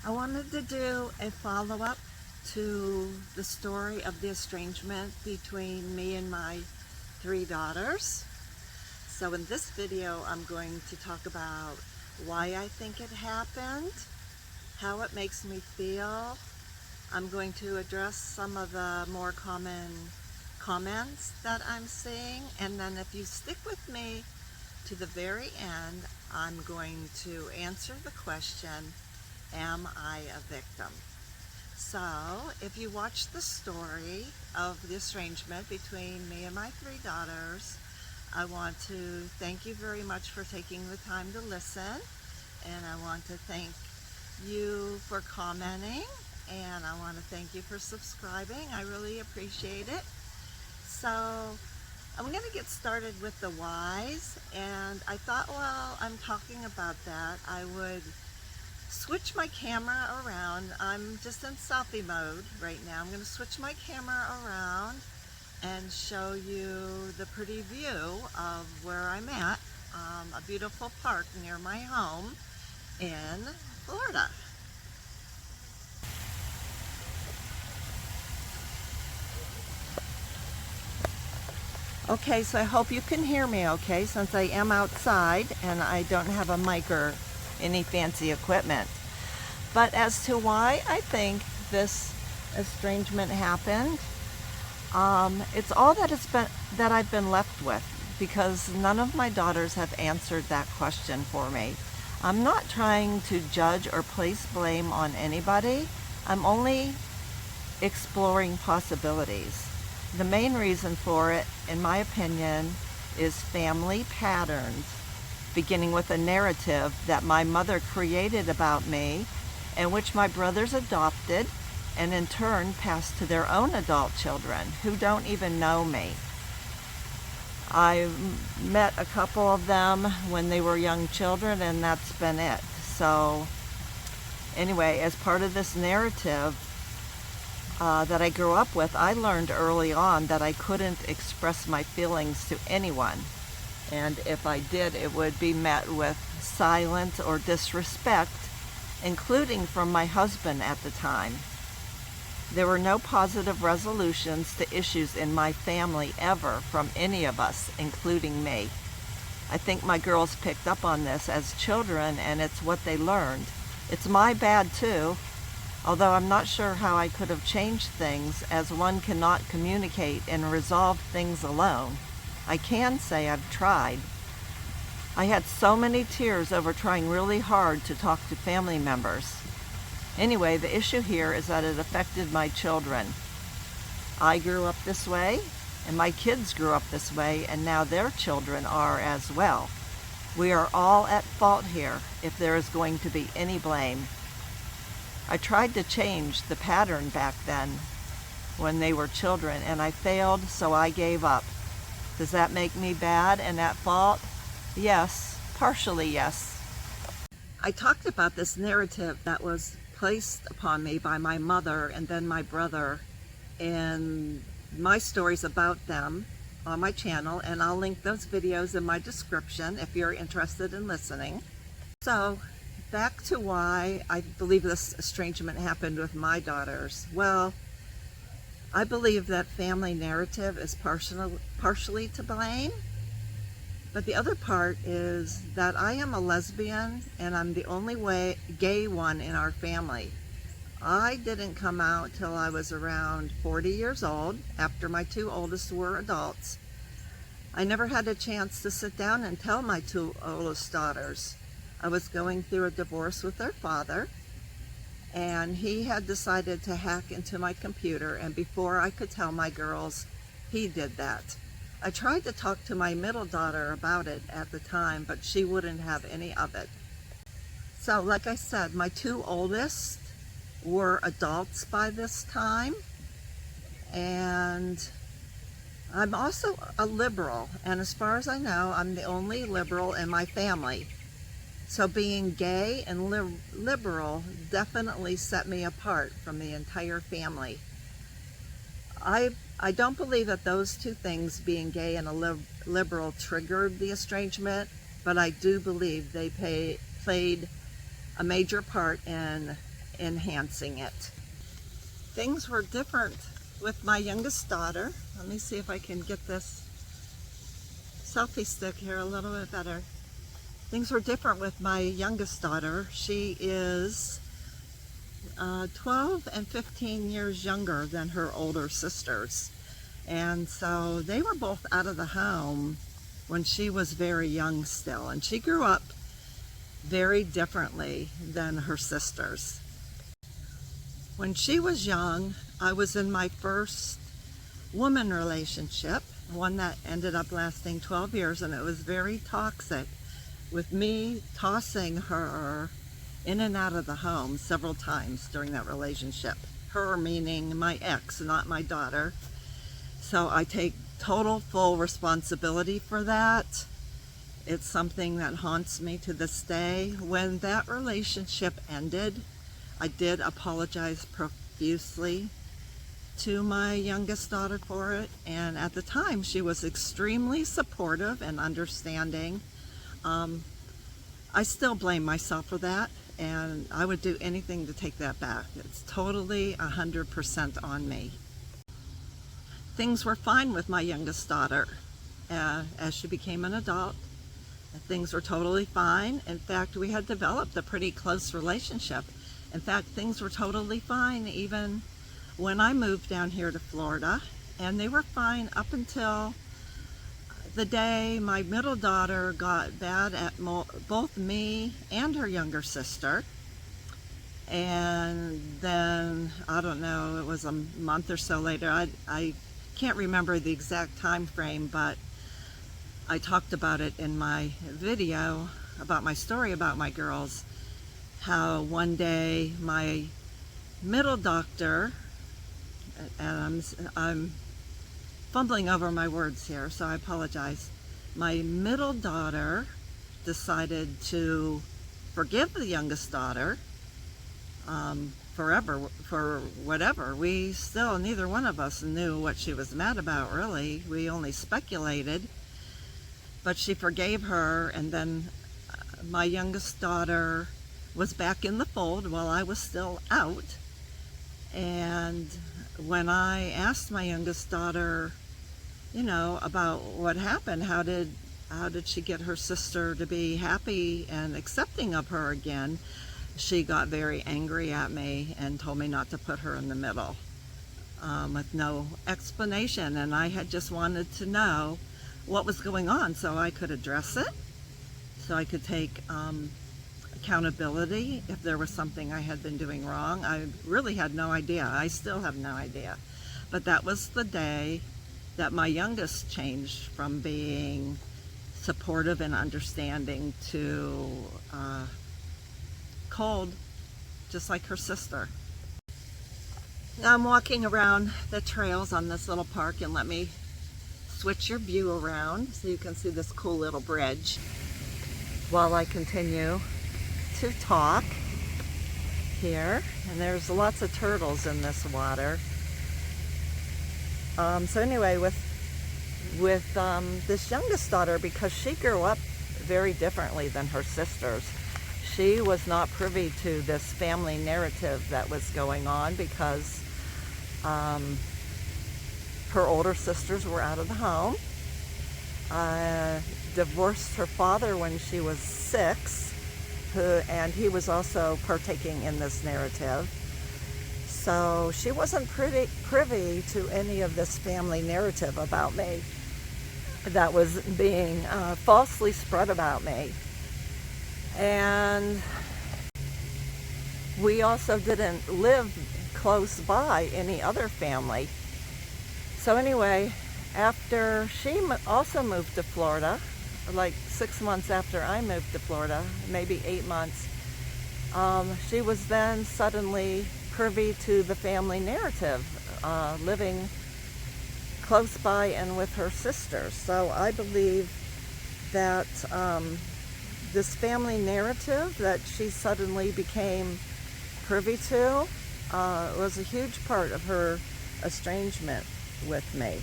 I wanted to do a follow-up to the story of the estrangement between me and my 3 daughters. So in this video, I'm going to talk about why I think it happened, how it makes me feel. I'm going to address some of the more common comments that I'm seeing, and then if you stick with me to the very end, I'm going to answer the question, am I a victim? So if you watch the story of the estrangement between me and my 3 daughters, I want to thank you very much for taking the time to listen, and I want to thank you for commenting, and I want to thank you for subscribing. I really appreciate it. So I'm going to get started with the whys, and I thought while I'm talking about that, I would switch my camera around. I'm just in selfie mode right now. I'm going to switch my camera around and show you the pretty view of where I'm at, a beautiful park near my home in Florida. Okay, so I hope you can hear me okay, since I am outside and I don't have a mic or any fancy equipment. But as to why I think this estrangement happened, it's all that I've been left with, because none of my daughters have answered that question for me. I'm not trying to judge or place blame on anybody. I'm only exploring possibilities. The main reason for it, in my opinion, is family patterns, beginning with a narrative that my mother created about me, and which my brothers adopted and in turn passed to their own adult children who don't even know me. I met a couple of them when they were young children, and that's been it. So anyway, as part of this narrative that I grew up with, I learned early on that I couldn't express my feelings to anyone. And if I did, it would be met with silence or disrespect, including from my husband at the time. There were no positive resolutions to issues in my family ever from any of us, including me. I think my girls picked up on this as children, and it's what they learned. It's my bad too, although I'm not sure how I could have changed things, as one cannot communicate and resolve things alone. I can say I've tried. I had so many tears over trying really hard to talk to family members. Anyway, the issue here is that it affected my children. I grew up this way, and my kids grew up this way, and now their children are as well. We are all at fault here if there is going to be any blame. I tried to change the pattern back then when they were children, and I failed, so I gave up. Does that make me bad and at fault? Yes, partially yes. I talked about this narrative that was placed upon me by my mother and then my brother in my stories about them on my channel, and I'll link those videos in my description if you're interested in listening. So back to why I believe this estrangement happened with my daughters. Well, I believe that family narrative is partially to blame, but the other part is that I am a lesbian and I'm the only gay one in our family. I didn't come out till I was around 40 years old, after my 2 oldest were adults. I never had a chance to sit down and tell my 2 oldest daughters. I was going through a divorce with their father, and he had decided to hack into my computer, and before I could tell my girls, he did that. I tried to talk to my middle daughter about it at the time, but she wouldn't have any of it. So like I said, my 2 oldest were adults by this time, and I'm also a liberal, and as far as I know, I'm the only liberal in my family. So being gay and liberal definitely set me apart from the entire family. I don't believe that those 2 things, being gay and a liberal, triggered the estrangement, but I do believe they played a major part in enhancing it. Things were different with my youngest daughter. Let me see if I can get this selfie stick here a little bit better. Things were different with my youngest daughter. She is 12 and 15 years younger than her older sisters. And so they were both out of the home when she was very young still. And she grew up very differently than her sisters. When she was young, I was in my first woman relationship, one that ended up lasting 12 years, and it was very toxic, with me tossing her in and out of the home several times during that relationship. Her meaning my ex, not my daughter. So I take total full responsibility for that. It's something that haunts me to this day. When that relationship ended, I did apologize profusely to my youngest daughter for it, and at the time she was extremely supportive and understanding. I still blame myself for that, and I would do anything to take that back. It's totally 100% on me. Things were fine with my youngest daughter as she became an adult. Things were totally fine. In fact, we had developed a pretty close relationship. In fact, things were totally fine even when I moved down here to Florida, and they were fine up until the day my middle daughter got bad at both me and her younger sister. And then, I don't know, it was a month or so later, I can't remember the exact time frame, but I talked about it in my video about my story about my girls, how one day my middle doctor, and I'm fumbling over my words here, so I apologize. My middle daughter decided to forgive the youngest daughter forever, for whatever. We still, neither one of us knew what she was mad about, really. We only speculated. But she forgave her, and then my youngest daughter was back in the fold while I was still out. And when I asked my youngest daughter, you know, about what happened, how did she get her sister to be happy and accepting of her again, she got very angry at me and told me not to put her in the middle with no explanation. And I had just wanted to know what was going on so I could address it, so I could take accountability if there was something I had been doing wrong. I really had no idea. I still have no idea. But that was the day that my youngest changed from being supportive and understanding to cold, just like her sister. Now I'm walking around the trails on this little park, and let me switch your view around so you can see this cool little bridge while I continue to talk here. And there's lots of turtles in this water. So anyway, with this youngest daughter, because she grew up very differently than her sisters, she was not privy to this family narrative that was going on, because her older sisters were out of the home, divorced her father when she was 6, and he was also partaking in this narrative. So she wasn't privy to any of this family narrative about me that was being falsely spread about me. And we also didn't live close by any other family. So anyway, after she also moved to Florida, like 6 months after I moved to Florida, maybe 8 months, she was then suddenly privy to the family narrative, living close by and with her sisters. So I believe that this family narrative that she suddenly became privy to was a huge part of her estrangement with me.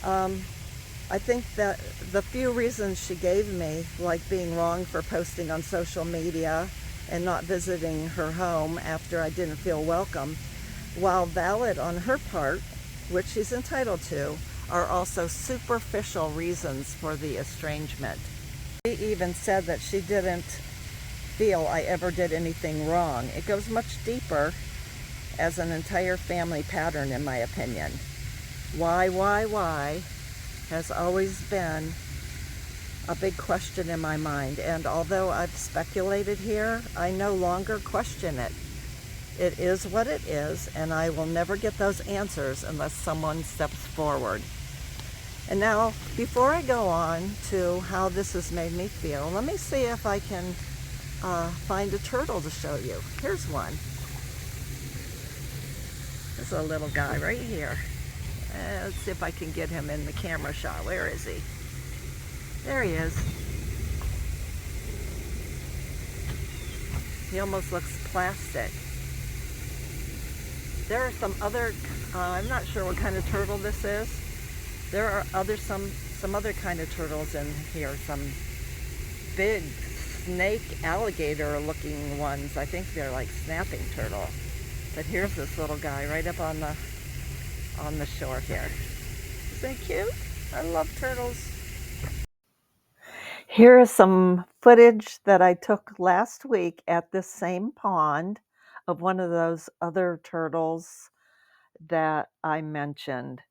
I think that the few reasons she gave me, like being wrong for posting on social media and not visiting her home after I didn't feel welcome, while valid on her part, which she's entitled to, are also superficial reasons for the estrangement. She even said that she didn't feel I ever did anything wrong. It goes much deeper as an entire family pattern, in my opinion. Why has always been a big question in my mind, and although I've speculated here, I no longer question it. It is what it is, and I will never get those answers unless someone steps forward. And now, before I go on to how this has made me feel, let me see if I can find a turtle to show you. Here's one. There's a little guy right here. Let's see if I can get him in the camera shot. Where is he? There he is. He almost looks plastic. There are some other, I'm not sure what kind of turtle this is. There are some other kind of turtles in here. Some big snake alligator looking ones. I think they're like snapping turtle. But here's this little guy right up on the shore here. Isn't he cute? I love turtles. Here is some footage that I took last week at this same pond of one of those other turtles that I mentioned.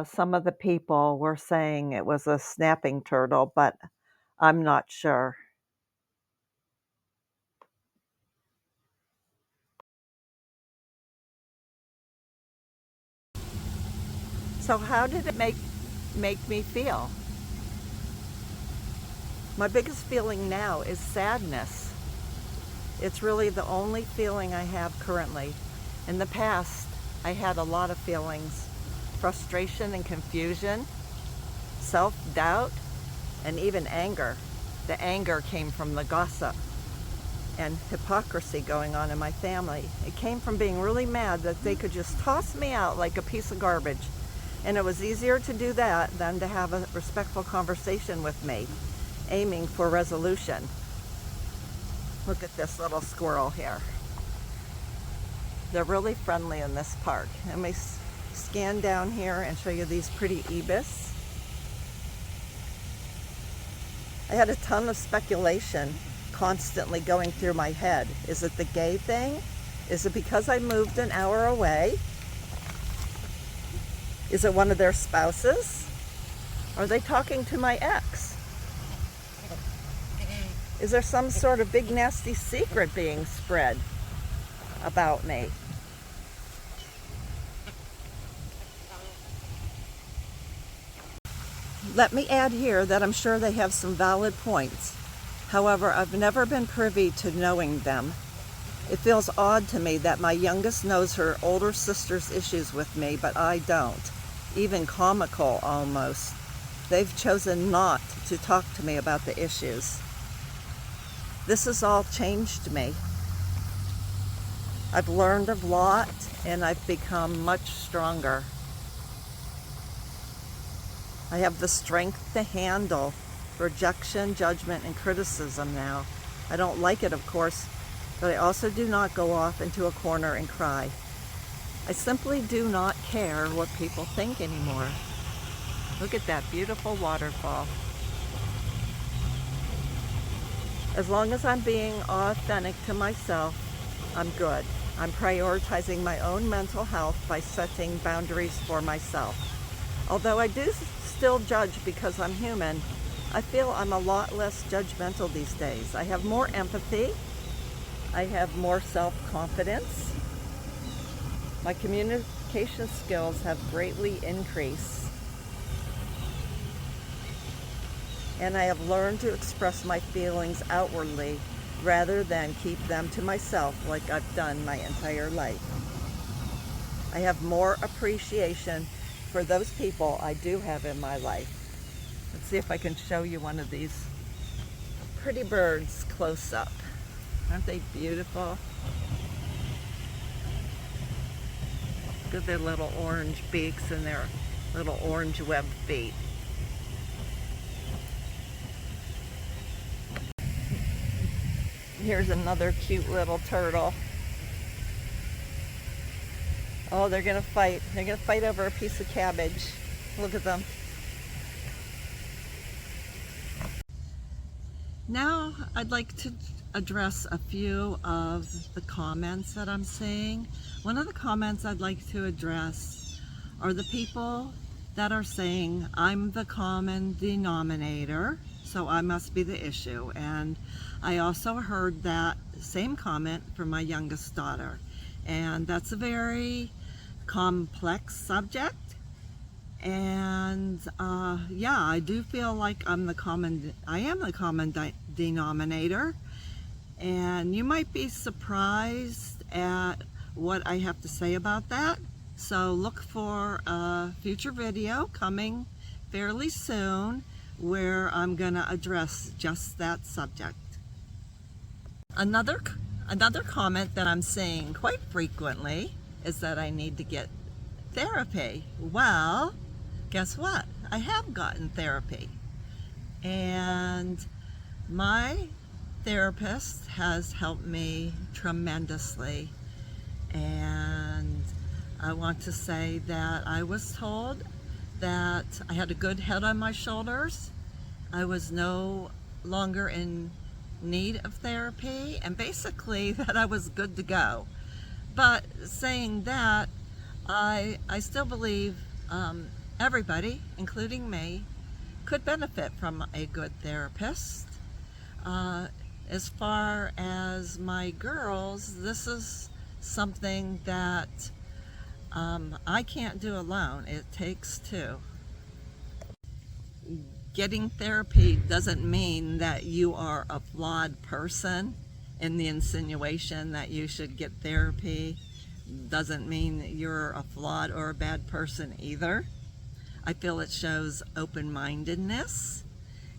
Some of the people were saying it was a snapping turtle, but I'm not sure. So how did it make me feel? My biggest feeling now is sadness. It's really the only feeling I have currently. In the past, I had a lot of feelings: frustration and confusion, self-doubt, and even anger. The anger came from the gossip and hypocrisy going on in my family. It came from being really mad that they could just toss me out like a piece of garbage. And it was easier to do that than to have a respectful conversation with me, aiming for resolution. Look at this little squirrel here. They're really friendly in this park. Let me scan down here and show you these pretty ibis. I had a ton of speculation constantly going through my head. Is it the gay thing? Is it because I moved an hour away? Is it one of their spouses? Are they talking to my ex? Is there some sort of big nasty secret being spread about me? Let me add here that I'm sure they have some valid points. However, I've never been privy to knowing them. It feels odd to me that my youngest knows her older sister's issues with me, but I don't. Even comical, almost. They've chosen not to talk to me about the issues. This has all changed me. I've learned a lot, and I've become much stronger. I have the strength to handle rejection, judgment, and criticism now. I don't like it, of course, but I also do not go off into a corner and cry. I simply do not care what people think anymore. Look at that beautiful waterfall. As long as I'm being authentic to myself, I'm good. I'm prioritizing my own mental health by setting boundaries for myself. Although I do still judge because I'm human, I feel I'm a lot less judgmental these days. I have more empathy. I have more self-confidence. My communication skills have greatly increased. And I have learned to express my feelings outwardly rather than keep them to myself like I've done my entire life. I have more appreciation for those people I do have in my life. Let's see if I can show you one of these pretty birds close up. Aren't they beautiful? Look at their little orange beaks and their little orange webbed feet. Here's another cute little turtle. Oh, they're gonna fight. They're gonna fight over a piece of cabbage. Look at them. Now I'd like to address a few of the comments that I'm seeing. One of the comments I'd like to address are the people that are saying I'm the common denominator, so I must be the issue. And I also heard that same comment from my youngest daughter. And that's a very complex subject. And yeah, I do feel like I am the common denominator. And you might be surprised at what I have to say about that. So look for a future video coming fairly soon where I'm gonna address just that subject. Another comment that I'm seeing quite frequently is that I need to get therapy. Well, guess what? I have gotten therapy. And my therapist has helped me tremendously. And I want to say that I was told that I had a good head on my shoulders. I was no longer in need of therapy, and basically that I was good to go. But saying that, I still believe everybody, including me, could benefit from a good therapist. As far as my girls, this is something that I can't do alone. It takes two. Getting therapy doesn't mean that you are a flawed person, and the insinuation that you should get therapy doesn't mean that you're a flawed or a bad person either. I feel it shows open-mindedness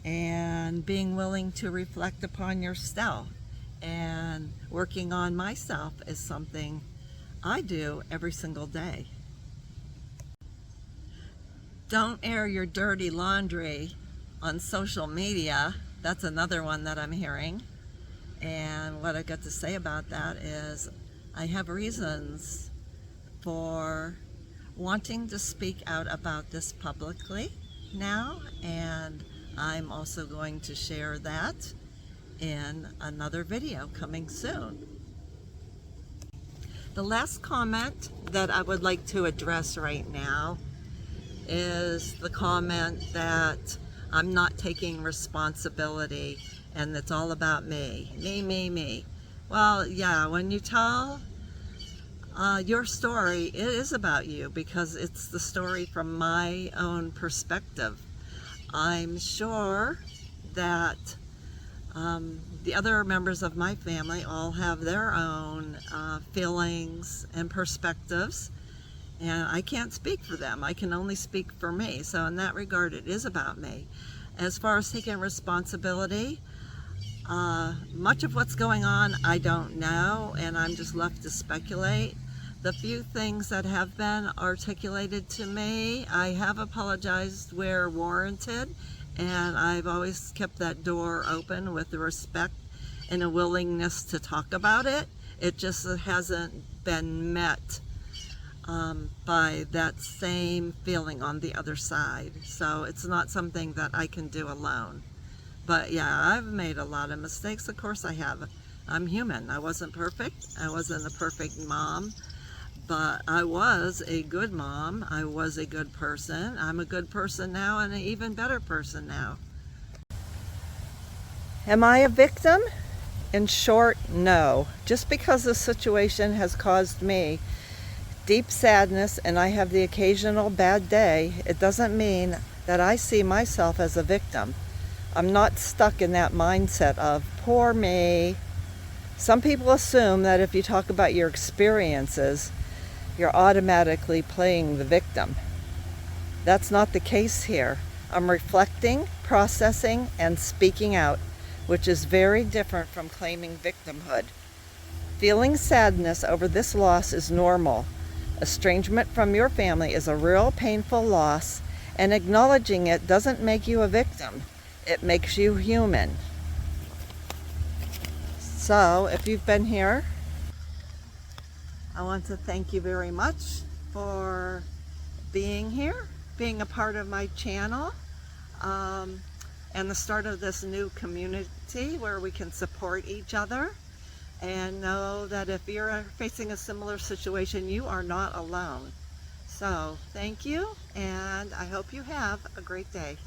and being willing to reflect upon yourself, and working on myself is something I do every single day. Don't air your dirty laundry on social media. That's another one that I'm hearing. And what I got to say about that is I have reasons for wanting to speak out about this publicly now, and I'm also going to share that in another video coming soon. The last comment that I would like to address right now is the comment that I'm not taking responsibility and it's all about me. Me. Well, yeah, when you tell your story, it is about you because it's the story from my own perspective. I'm sure that the other members of my family all have their own feelings and perspectives, and I can't speak for them. I can only speak for me. So in that regard, it is about me. As far as taking responsibility, much of what's going on I don't know, and I'm just left to speculate. The few things that have been articulated to me, I have apologized where warranted, and I've always kept that door open with the respect and a willingness to talk about it. It just hasn't been met by that same feeling on the other side. So it's not something that I can do alone. But yeah, I've made a lot of mistakes. Of course I have. I'm human. I wasn't perfect. I wasn't a perfect mom. But I was a good mom. I was a good person. I'm a good person now, and an even better person now. Am I a victim? In short, no. Just because the situation has caused me deep sadness and I have the occasional bad day, it doesn't mean that I see myself as a victim. I'm not stuck in that mindset of poor me. Some people assume that if you talk about your experiences, you're automatically playing the victim. That's not the case here. I'm reflecting, processing, and speaking out, which is very different from claiming victimhood. Feeling sadness over this loss is normal. Estrangement from your family is a real painful loss, and acknowledging it doesn't make you a victim. It makes you human. So if you've been here, I want to thank you very much for being here, being a part of my channel, and the start of this new community where we can support each other, and know that if you're facing a similar situation, you are not alone. So thank you, and I hope you have a great day.